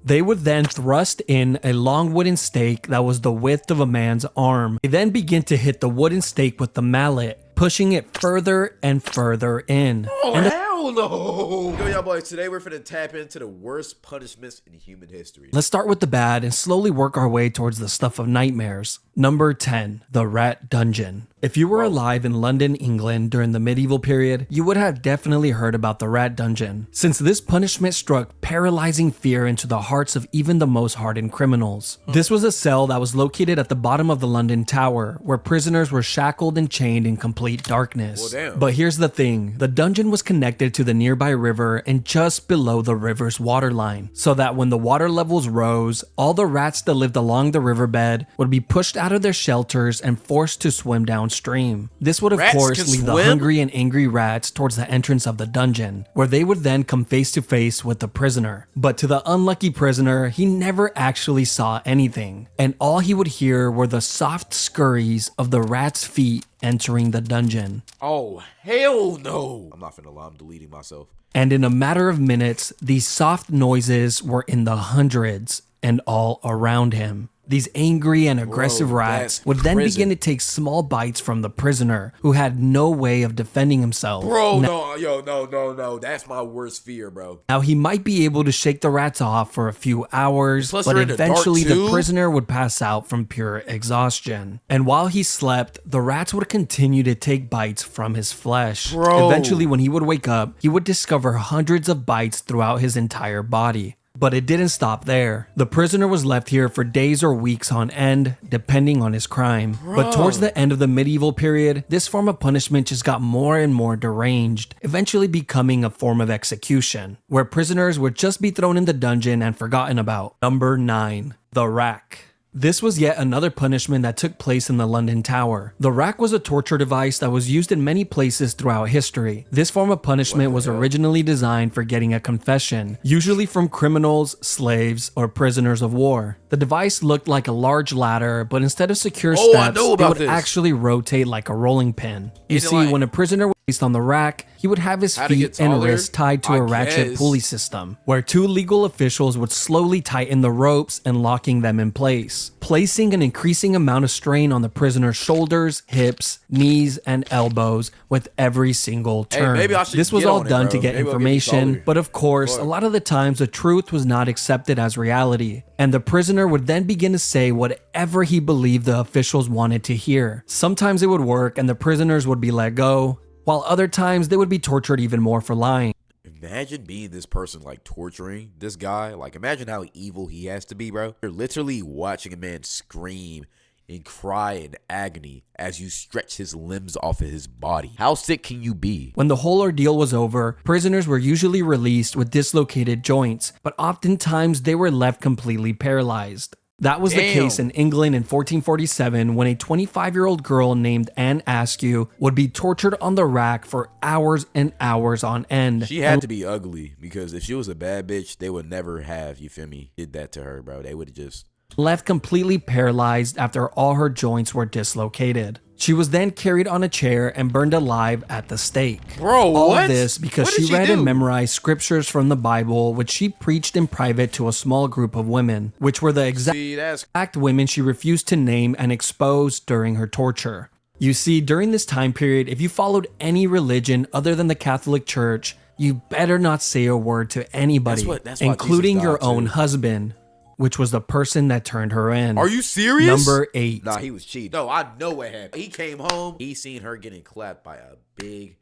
They would then thrust in a long wooden stake that was the width of a man's arm. They then begin to hit the wooden stake with the mallet, pushing it further and further in. Oh, hell no! Yo, y'all boys, today we're finna tap into the worst punishments in human history. Let's start with the bad and slowly work our way towards the stuff of nightmares. Number 10, the Rat Dungeon. If you were alive in London, England during the medieval period, you would have definitely heard about the Rat Dungeon, since this punishment struck paralyzing fear into the hearts of even the most hardened criminals. This was a cell that was located at the bottom of the London Tower, where prisoners were shackled and chained in complete darkness. Well, damn. But here's the thing, the dungeon was connected to the nearby river and just below the river's waterline, so that when the water levels rose, all the rats that lived along the riverbed would be pushed out of their shelters and forced to swim downstream. This would of course lead the hungry and angry rats towards the entrance of the dungeon, where they would then come face to face with the prisoner. But to the unlucky prisoner, he never actually saw anything, and all he would hear were the soft scurries of the rats' feet entering the dungeon. Oh, hell no! I'm not finna lie, I'm deleting myself. And in a matter of minutes, these soft noises were in the hundreds and all around him. These angry and aggressive rats would then begin to take small bites from the prisoner, who had no way of defending himself. Bro, no, that's my worst fear, bro. Now, he might be able to shake the rats off for a few hours, but eventually the prisoner would pass out from pure exhaustion. And while he slept, the rats would continue to take bites from his flesh. Eventually, when he would wake up, he would discover hundreds of bites throughout his entire body. But it didn't stop there. The prisoner was left here for days or weeks on end, depending on his crime. But towards the end of the medieval period, this form of punishment just got more and more deranged, eventually becoming a form of execution, where prisoners would just be thrown in the dungeon and forgotten about. Number 9, the rack. This was yet another punishment that took place in the London Tower. The rack was a torture device that was used in many places throughout history. This form of punishment was originally designed for getting a confession, usually from criminals, slaves, or prisoners of war. The device looked like a large ladder, but instead of secure steps, it would actually rotate like a rolling pin. You see, when a prisoner was placed on the rack, he would have his feet and wrists tied to a ratchet pulley system, where two legal officials would slowly tighten the ropes and locking them in place, placing an increasing amount of strain on the prisoner's shoulders, hips, knees, and elbows with every single turn. This was all done to get information, but of course, a lot of the times the truth was not accepted as reality, and the prisoner would then begin to say whatever he believed the officials wanted to hear. Sometimes it would work and the prisoners would be let go, while other times they would be tortured even more for lying. Imagine being this person, like, torturing this guy. Like, imagine how evil he has to be, bro. You're literally watching a man scream and cry in agony as you stretch his limbs off of his body. How sick can you be? When the whole ordeal was over, prisoners were usually released with dislocated joints, but oftentimes they were left completely paralyzed. That was the case in England in 1447 when a 25-year-old girl named Anne Askew would be tortured on the rack for hours and hours on end. She had to be ugly, because if she was a bad bitch, they would never have, you feel me, did that to her, bro. They would have just left completely paralyzed after all her joints were dislocated. She was then carried on a chair and burned alive at the stake. Bro, all of this because she read and memorized scriptures from the Bible, which she preached in private to a small group of women, which were the exact women she refused to name and expose during her torture. You see, during this time period, if you followed any religion other than the Catholic Church, you better not say a word to anybody, including your own husband, which was the person that turned her in. Are you serious? Number 8. Nah, he was cheating. No, I know what happened. He came home, he seen her getting clapped by a big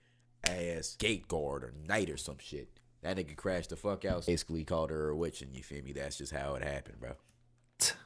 ass gate guard or knight or some shit. That nigga crashed the fuck out. Basically called her a witch, and you feel me? That's just how it happened, bro.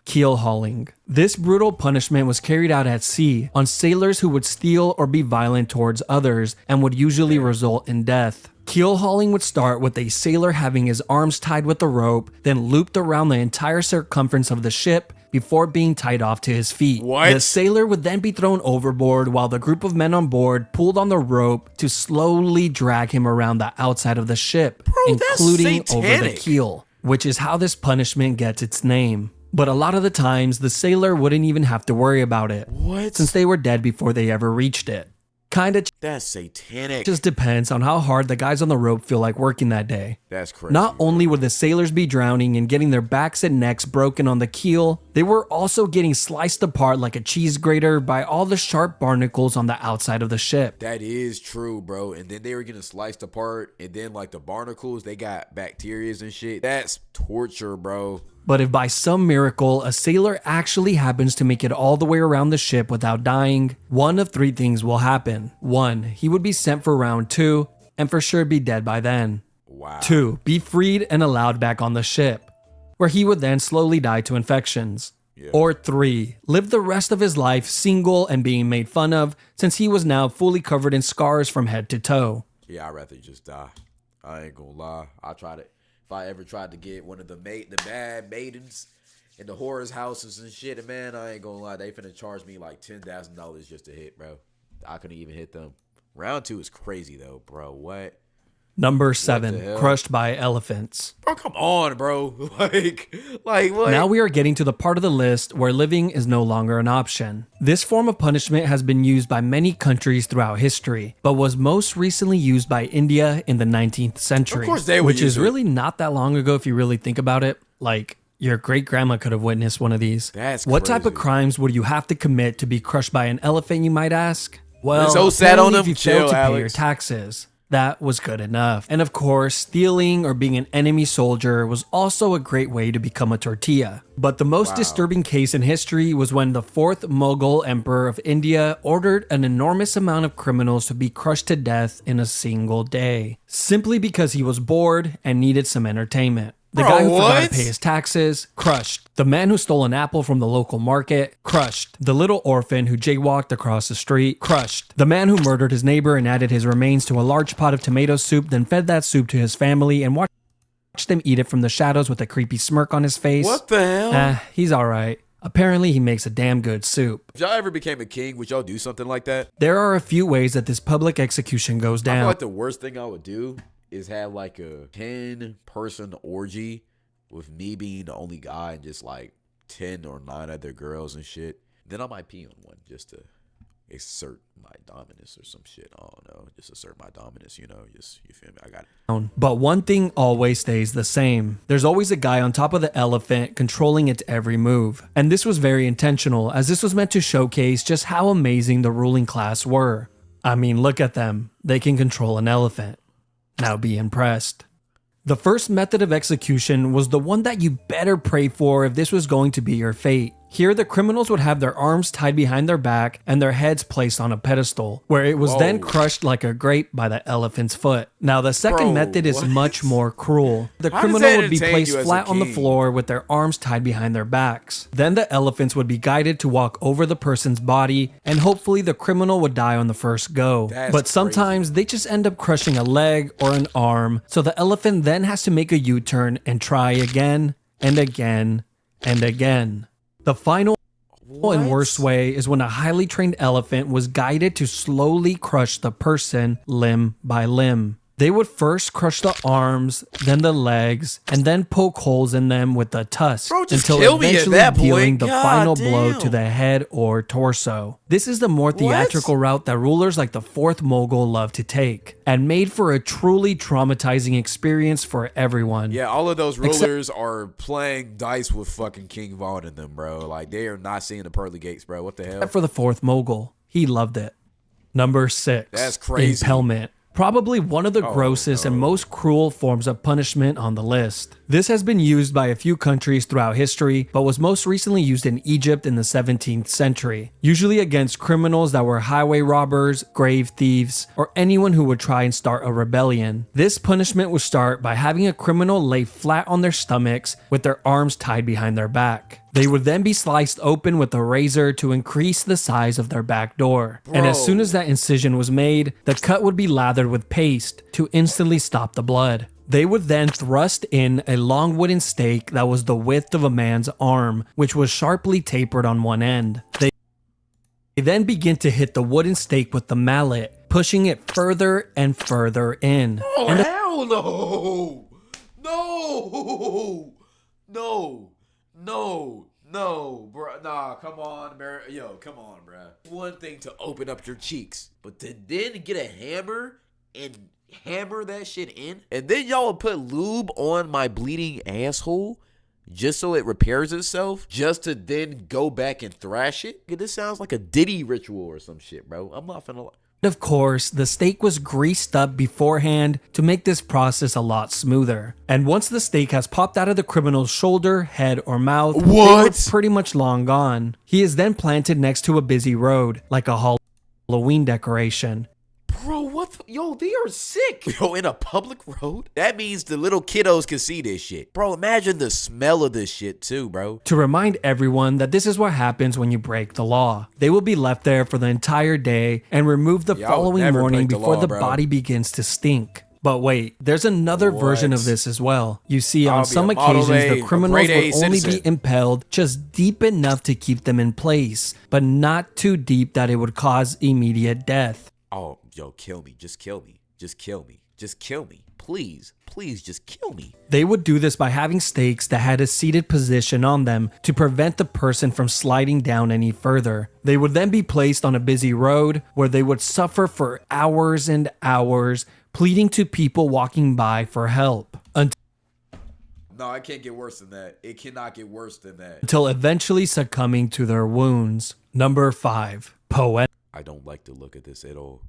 Keelhauling. This brutal punishment was carried out at sea on sailors who would steal or be violent towards others and would usually result in death. Keelhauling would start with a sailor having his arms tied with a rope, then looped around the entire circumference of the ship before being tied off to his feet. The sailor would then be thrown overboard while the group of men on board pulled on the rope to slowly drag him around the outside of the ship, including over the keel, which is how this punishment gets its name. But a lot of the times, the sailor wouldn't even have to worry about it, since they were dead before they ever reached it. Kinda. That's satanic. Just depends on how hard the guys on the rope feel like working that day. That's crazy. Not only would the sailors be drowning and getting their backs and necks broken on the keel, they were also getting sliced apart like a cheese grater by all the sharp barnacles on the outside of the ship. That is true, bro. And then they were getting sliced apart, and then like the barnacles, they got bacteria and shit. That's torture, bro. But if by some miracle a sailor actually happens to make it all the way around the ship without dying, one of three things will happen. 1. He would be sent for round 2, and for sure be dead by then. Wow. 2. Be freed and allowed back on the ship, where he would then slowly die to infections. Yeah. Or 3. Live the rest of his life single and being made fun of, since he was now fully covered in scars from head to toe. Yeah, I'd rather just die. I ain't gonna lie. I tried it. If I ever tried to get one of the bad maidens in the horror's houses and shit, and man, I ain't gonna lie, they finna charge me like $10,000 just to hit, bro. I couldn't even hit them. Round 2 is crazy though, bro. What? Number 7, crushed by elephants. Bro, come on, bro. like what? Now we are getting to the part of the list where living is no longer an option. This form of punishment has been used by many countries throughout history, but was most recently used by India in the 19th century. Of course they would, which is really not that long ago if you really think about it. Like, your great-grandma could have witnessed one of these. That's What crazy. type of crimes would you have to commit to be crushed by an elephant, you might ask? Well, so sad on them. If you Chill, failed to pay your Alex. taxes. That was good enough. And of course, stealing or being an enemy soldier was also a great way to become a tortilla. But the most disturbing case in history was when the 4th Mughal Emperor of India ordered an enormous amount of criminals to be crushed to death in a single day, simply because he was bored and needed some entertainment. The guy who forgot to pay his taxes, crushed. The man who stole an apple from the local market, crushed. The little orphan who jaywalked across the street, crushed. The man who murdered his neighbor and added his remains to a large pot of tomato soup, then fed that soup to his family and watched them eat it from the shadows with a creepy smirk on his face. What the hell? He's alright. Apparently he makes a damn good soup. If y'all ever became a king, would y'all do something like that? There are a few ways that this public execution goes down. I feel like the worst thing I would do is have like a 10-person orgy with me being the only guy and just like 10 or 9 other girls and shit. Then I might pee on one just to assert my dominance or some shit. I don't know. Just assert my dominance, you know. Just, you feel me? I got it. But one thing always stays the same. There's always a guy on top of the elephant controlling its every move. And this was very intentional, as this was meant to showcase just how amazing the ruling class were. I mean, look at them. They can control an elephant. Now be impressed. The first method of execution was the one that you better pray for if this was going to be your fate. Here, the criminals would have their arms tied behind their back and their heads placed on a pedestal, where it was then crushed like a grape by the elephant's foot. Now, the second method is much more cruel. The criminal would be placed flat on the floor with their arms tied behind their backs. Then the elephants would be guided to walk over the person's body, and hopefully the criminal would die on the first go. But sometimes they just end up crushing a leg or an arm, so the elephant then has to make a U-turn and try again and again and again. The final and worst way is when a highly trained elephant was guided to slowly crush the person limb by limb. They would first crush the arms, then the legs, and then poke holes in them with the tusk until eventually dealing the final blow to the head or torso. This is the more theatrical route that rulers like the 4th Mughal love to take, and made for a truly traumatizing experience for everyone. Yeah, all of those rulers are playing dice with fucking King Vaughn in them, bro. Like, they are not seeing the pearly gates, bro. What the hell? Except for the 4th Mughal. He loved it. Number 6. That's crazy. Impalement. Probably one of the grossest and most cruel forms of punishment on the list. This has been used by a few countries throughout history, but was most recently used in Egypt in the 17th century, usually against criminals that were highway robbers, grave thieves, or anyone who would try and start a rebellion. This punishment would start by having a criminal lay flat on their stomachs with their arms tied behind their back. They would then be sliced open with a razor to increase the size of their back door. And as soon as that incision was made, the cut would be lathered with paste to instantly stop the blood. They would then thrust in a long wooden stake that was the width of a man's arm, which was sharply tapered on one end. They then begin to hit the wooden stake with the mallet, pushing it further and further in. Oh, hell no! No! No! No! No, bro. Nah, come on, bro. Yo, come on, bro. One thing to open up your cheeks, but to then get a hammer and hammer that shit in, and then y'all will put lube on my bleeding asshole just so it repairs itself, just to then go back and thrash it. This sounds like a Diddy ritual or some shit, bro. I'm not finna lie. Of course, the steak was greased up beforehand to make this process a lot smoother. And once the steak has popped out of the criminal's shoulder, head, or mouth, they were pretty much long gone. He is then planted next to a busy road, like a Halloween decoration. Bro, what the? Yo, they are sick. Yo, in a public road? That means the little kiddos can see this shit. Bro, imagine the smell of this shit too, bro. To remind everyone that this is what happens when you break the law. They will be left there for the entire day and removed the following morning before the body begins to stink. But wait, there's another version of this as well. You see, on some occasions, the criminals will only be impaled just deep enough to keep them in place, but not too deep that it would cause immediate death. Oh, yo, kill me. Just kill me. Just kill me. Just kill me. Please, please just kill me. They would do this by having stakes that had a seated position on them to prevent the person from sliding down any further. They would then be placed on a busy road where they would suffer for hours and hours, pleading to people walking by for help. No, it can't get worse than that. It cannot get worse than that. Until eventually succumbing to their wounds. Number 5. Poena. I don't like to look at this at all.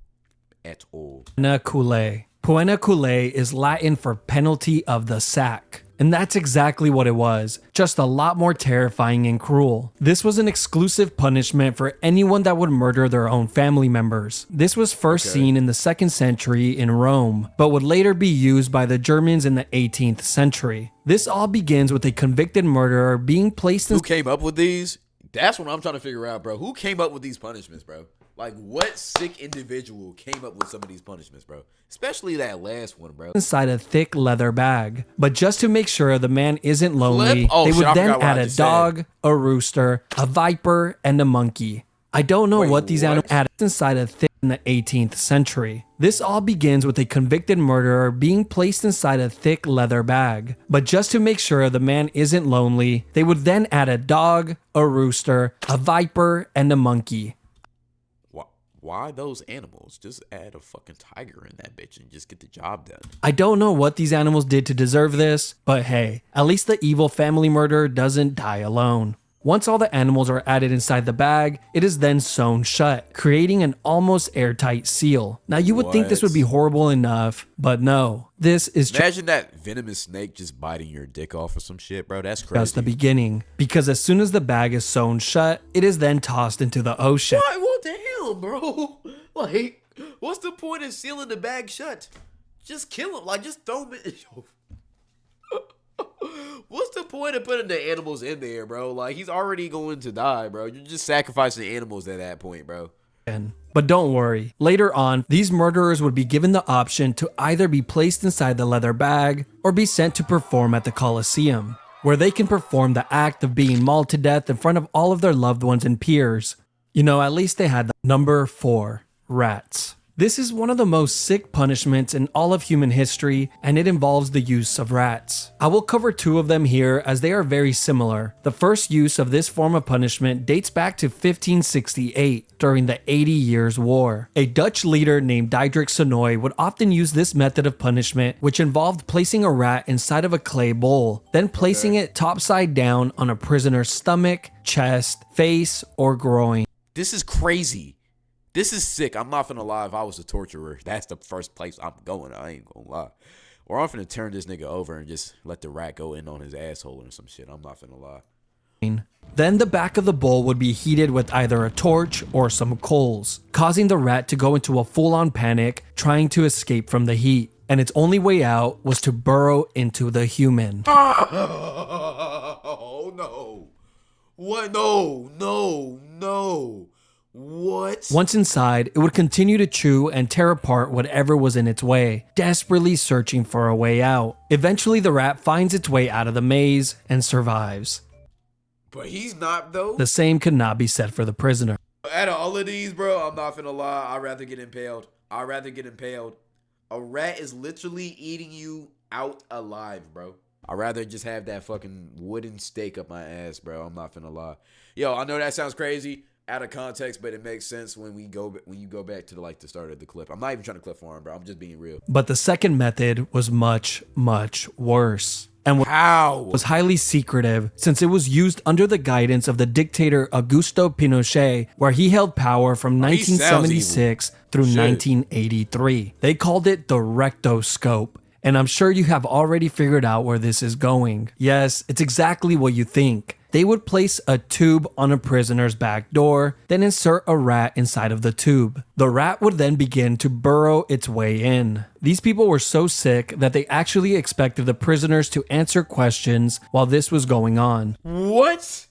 At all. Cullei. Poena cullei is Latin for penalty of the sack. And that's exactly what it was, just a lot more terrifying and cruel. This was an exclusive punishment for anyone that would murder their own family members. This was first seen in the 2nd century in Rome, but would later be used by the Germans in the 18th century. This all begins with a convicted murderer being placed in— Who came up with these? That's what I'm trying to figure out, bro. Who came up with these punishments, bro? Like, what sick individual came up with some of these punishments, bro? Especially that last one, bro. Inside a thick leather bag. But just to make sure the man isn't lonely, they would then add a dog, a rooster, a viper, and a monkey. I don't know what these animals added inside a thick in the 18th century. This all begins with a convicted murderer being placed inside a thick leather bag. But just to make sure the man isn't lonely, they would then add a dog, a rooster, a viper, and a monkey. Why those animals? Just add a fucking tiger in that bitch and just get the job done. I don't know what these animals did to deserve this, but hey, at least the evil family murderer doesn't die alone. Once all the animals are added inside the bag, it is then sewn shut, creating an almost airtight seal. Now you would think this would be horrible enough, but no. This is Imagine that venomous snake just biting your dick off or some shit, bro. That's crazy. Just the beginning. Because as soon as the bag is sewn shut, it is then tossed into the ocean. What the hell, bro? Like, what's the point of sealing the bag shut? Just kill him. Like, just throw him in. What's the point of putting the animals in there, bro? Like, he's already going to die, bro. You're just sacrificing animals at that point, bro. But don't worry, later on, these murderers would be given the option to either be placed inside the leather bag or be sent to perform at the Colosseum, where they can perform the act of being mauled to death in front of all of their loved ones and peers. You know, at least they had the— Number 4. Rats. This is one of the most sick punishments in all of human history, and it involves the use of rats. I will cover 2 of them here as they are very similar. The first use of this form of punishment dates back to 1568 during the 80 Years' War. A Dutch leader named Diederik Sonoy would often use this method of punishment, which involved placing a rat inside of a clay bowl, then placing it topside down on a prisoner's stomach, chest, face, or groin. This is crazy. This is sick. I'm not finna lie. If I was a torturer, that's the first place I'm going. I ain't gonna lie. Or I'm finna turn this nigga over and just let the rat go in on his asshole or some shit. I'm not finna lie. Then the back of the bowl would be heated with either a torch or some coals, causing the rat to go into a full-on panic, trying to escape from the heat. And its only way out was to burrow into the human. Oh, no. What? No. What? Once inside, it would continue to chew and tear apart whatever was in its way, desperately searching for a way out. Eventually, the rat finds its way out of the maze and survives. But he's not, though. The same could not be said for the prisoner. Out of all of these, bro, I'm not finna lie. I'd rather get impaled. A rat is literally eating you out alive, bro. I'd rather just have that fucking wooden stake up my ass, bro. I'm not finna lie. Yo, I know that sounds crazy out of context, but it makes sense when you go back to the start of the clip. I'm not even trying to clip for him, bro. I'm just being real. But the second method was much, much worse. And was highly secretive since it was used under the guidance of the dictator Augusto Pinochet, where he held power from 1976 through 1983. They called it the rectoscope. And I'm sure you have already figured out where this is going. Yes, it's exactly what you think. They would place a tube on a prisoner's back door, then insert a rat inside of the tube. The rat would then begin to burrow its way in. These people were so sick that they actually expected the prisoners to answer questions while this was going on. What?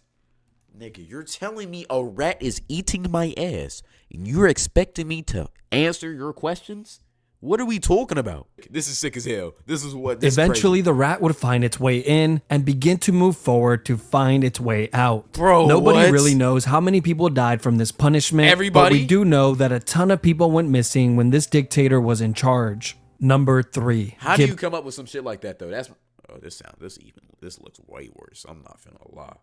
Nigga, you're telling me a rat is eating my ass, and you're expecting me to answer your questions? What are we talking about? This is sick as hell. Eventually, the rat would find its way in and begin to move forward to find its way out. Bro, nobody really knows how many people died from this punishment. Everybody? But we do know that a ton of people went missing when this dictator was in charge. Number 3. How do you come up with some shit like that though? This looks way worse. I'm not finna lie.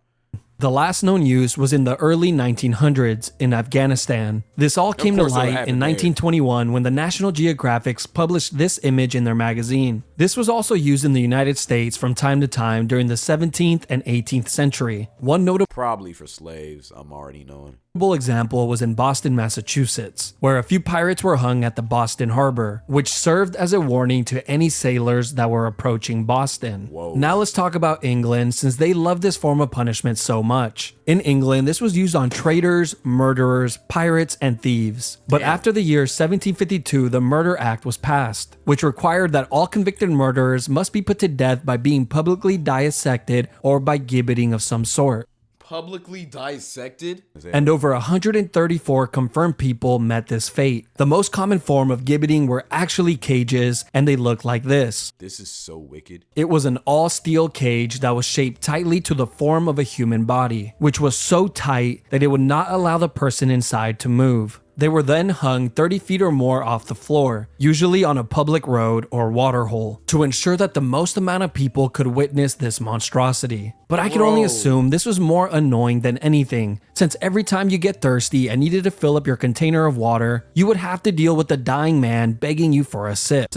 The last known use was in the early 1900s in Afghanistan. This all came to light in 1921 when the National Geographic published this image in their magazine. This was also used in the United States from time to time during the 17th and 18th century. One notable probably for slaves, I'm already knowing. Example was in Boston, Massachusetts, where a few pirates were hung at the Boston Harbor, which served as a warning to any sailors that were approaching Boston. Whoa. Now let's talk about England, since they love this form of punishment so much. In England, this was used on traitors, murderers, pirates, and thieves. But after the year 1752, the Murder Act was passed, which required that all convicted murderers must be put to death by being publicly dissected or by gibbeting of some sort. Publicly dissected? And over 134 confirmed people met this fate. The most common form of gibbeting were actually cages, and they looked like this. This is so wicked. It was an all-steel cage that was shaped tightly to the form of a human body, which was so tight that it would not allow the person inside to move. They were then hung 30 feet or more off the floor, usually on a public road or waterhole, to ensure that the most amount of people could witness this monstrosity. But I can only assume this was more annoying than anything, since every time you get thirsty and needed to fill up your container of water, you would have to deal with the dying man begging you for a sip.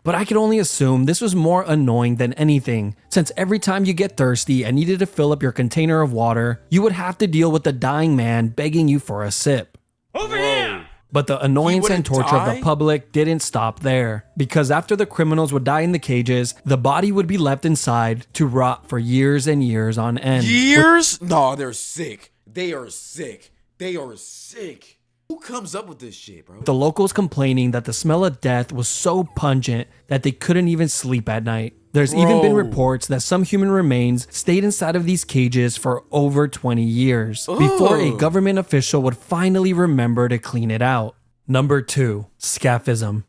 But I can only assume this was more annoying than anything, since every time you get thirsty and needed to fill up your container of water, you would have to deal with the dying man begging you for a sip. Over here! But the annoyance and torture of the public didn't stop there, because after the criminals would die in the cages, the body would be left inside to rot for years and years on end. Years? No, they're sick. They are sick. They are sick. Who comes up with this shit, bro? The locals complaining that the smell of death was so pungent that they couldn't even sleep at night. There's even been reports that some human remains stayed inside of these cages for over 20 years before a government official would finally remember to clean it out. Number 2. Scaphism.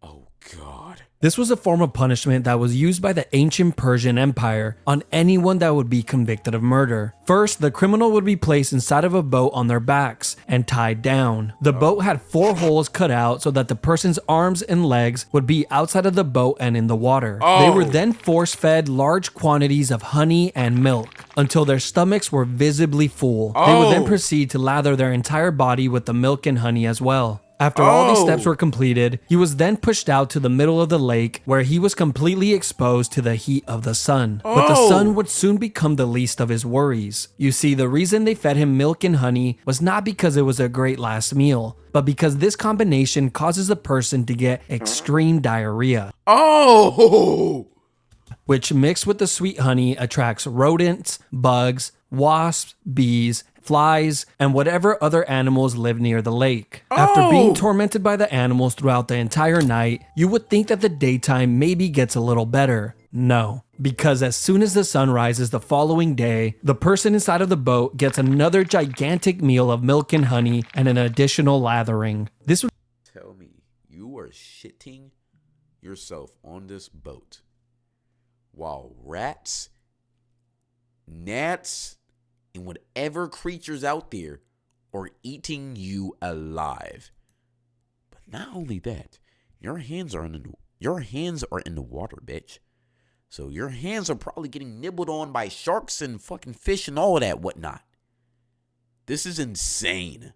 Oh, God. This was a form of punishment that was used by the ancient Persian Empire on anyone that would be convicted of murder. First, the criminal would be placed inside of a boat on their backs and tied down. The boat had 4 holes cut out so that the person's arms and legs would be outside of the boat and in the water. They were then force-fed large quantities of honey and milk until their stomachs were visibly full. They would then proceed to lather their entire body with the milk and honey as well. After all these steps were completed, he was then pushed out to the middle of the lake where he was completely exposed to the heat of the sun. But the sun would soon become the least of his worries. You see, the reason they fed him milk and honey was not because it was a great last meal, but because this combination causes the person to get extreme diarrhea. Which mixed with the sweet honey attracts rodents, bugs, wasps, bees, flies, and whatever other animals live near the lake. After being tormented by the animals throughout the entire night, you would think that the daytime maybe gets a little better. No, because as soon as the sun rises the following day, the person inside of the boat gets another gigantic meal of milk and honey and an additional lathering. This would tell me you are shitting yourself on this boat while rats, gnats, and whatever creatures out there are eating you alive. But not only that, your hands are in the water, bitch. So your hands are probably getting nibbled on by sharks and fucking fish and all of that whatnot. This is insane.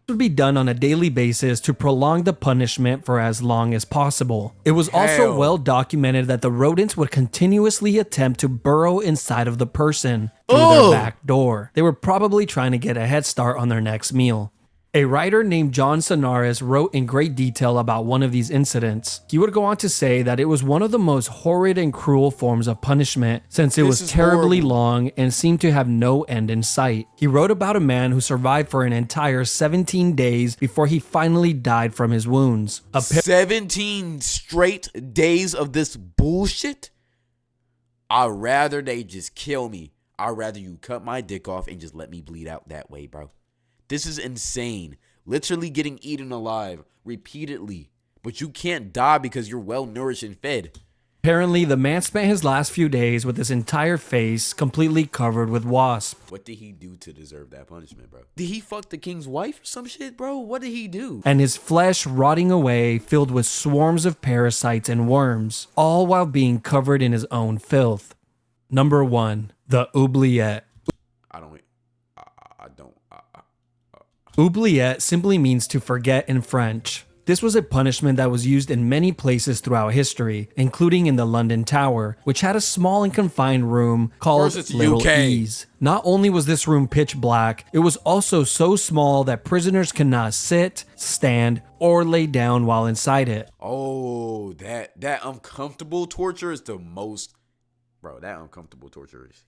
Would be done on a daily basis to prolong the punishment for as long as possible. It was also well documented that the rodents would continuously attempt to burrow inside of the person through their back door. They were probably trying to get a head start on their next meal. A writer named John Sonaris wrote in great detail about one of these incidents. He would go on to say that it was one of the most horrid and cruel forms of punishment since it was terribly long and seemed to have no end in sight. He wrote about a man who survived for an entire 17 days before he finally died from his wounds. 17 straight days of this bullshit? I'd rather they just kill me. I'd rather you cut my dick off and just let me bleed out that way, bro. This is insane. Literally getting eaten alive repeatedly. But you can't die because you're well nourished and fed. Apparently, the man spent his last few days with his entire face completely covered with wasps. What did he do to deserve that punishment, bro? Did he fuck the king's wife or some shit, bro? What did he do? And his flesh rotting away, filled with swarms of parasites and worms, all while being covered in his own filth. Number 1. The oubliette. Oubliette simply means to forget in French. This was a punishment that was used in many places throughout history, including in the London Tower, which had a small and confined room called Little Ease. Not only was this room pitch black, it was also so small that prisoners could not sit, stand, or lay down while inside it. Oh, that uncomfortable torture is the most... Bro, that uncomfortable torture is...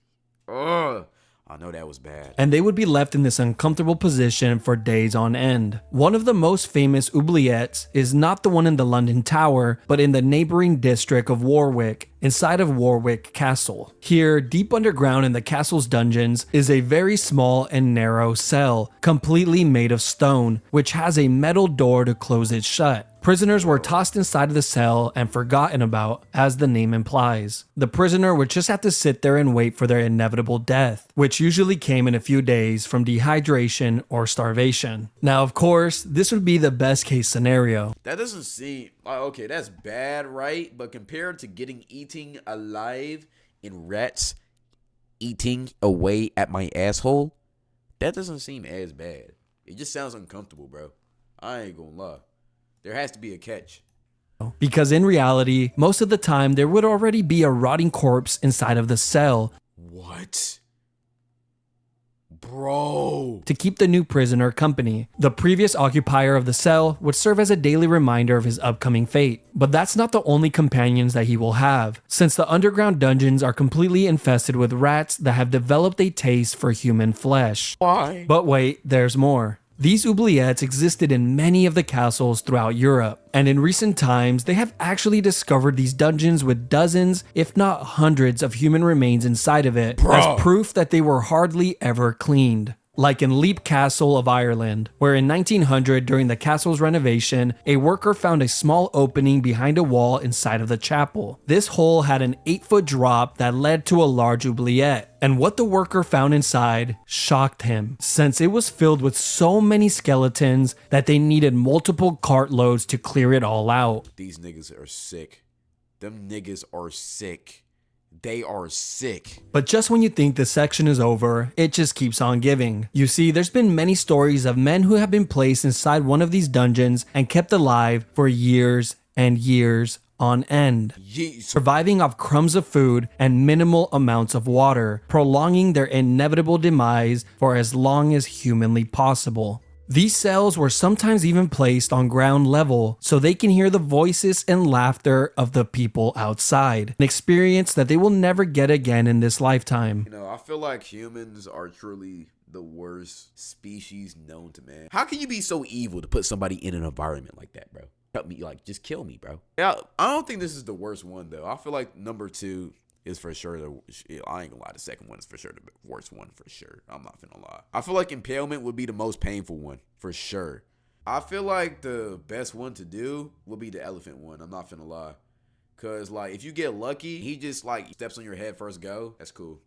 Ugh. I know that was bad. And they would be left in this uncomfortable position for days on end. One of the most famous oubliettes is not the one in the London Tower, but in the neighboring district of Warwick, inside of Warwick Castle. Here, deep underground in the castle's dungeons, is a very small and narrow cell, completely made of stone, which has a metal door to close it shut. Prisoners were tossed inside of the cell and forgotten about, as the name implies. The prisoner would just have to sit there and wait for their inevitable death, which usually came in a few days from dehydration or starvation. Now, of course, this would be the best case scenario. That doesn't seem... Okay, that's bad, right? But compared to getting eaten alive in rats eating away at my asshole, that doesn't seem as bad. It just sounds uncomfortable, bro. I ain't gonna lie. There has to be a catch. Because in reality, most of the time, there would already be a rotting corpse inside of the cell. What? Bro. To keep the new prisoner company. The previous occupier of the cell would serve as a daily reminder of his upcoming fate. But that's not the only companions that he will have, since the underground dungeons are completely infested with rats that have developed a taste for human flesh. Why? But wait, there's more. These oubliettes existed in many of the castles throughout Europe, and in recent times, they have actually discovered these dungeons with dozens, if not hundreds, of human remains inside of it, as proof that they were hardly ever cleaned. Like in Leap Castle of Ireland, where in 1900, during the castle's renovation, a worker found a small opening behind a wall inside of the chapel. This hole had an 8-foot drop that led to a large oubliette, and what the worker found inside shocked him, since it was filled with so many skeletons that they needed multiple cartloads to clear it all out. These niggas are sick. Them niggas are sick. They are sick. But just when you think this section is over, it just keeps on giving. You see, there's been many stories of men who have been placed inside one of these dungeons and kept alive for years and years on end, surviving off crumbs of food and minimal amounts of water, prolonging their inevitable demise for as long as humanly possible. These cells were sometimes even placed on ground level so they can hear the voices and laughter of the people outside, an experience that they will never get again in this lifetime. You know, I feel like humans are truly the worst species known to man. How can you be so evil to put somebody in an environment like that, bro? Help me, like, just kill me, bro. Yeah, I don't think this is the worst one, though. I feel like number 2 is for sure I ain't gonna lie, the second one is for sure the worst one, for sure. I'm not finna lie. I feel like impalement would be the most painful one, for sure. I feel like the best one to do will be the elephant one. I'm not finna lie. Cause like if you get lucky, he just like steps on your head first go. That's cool.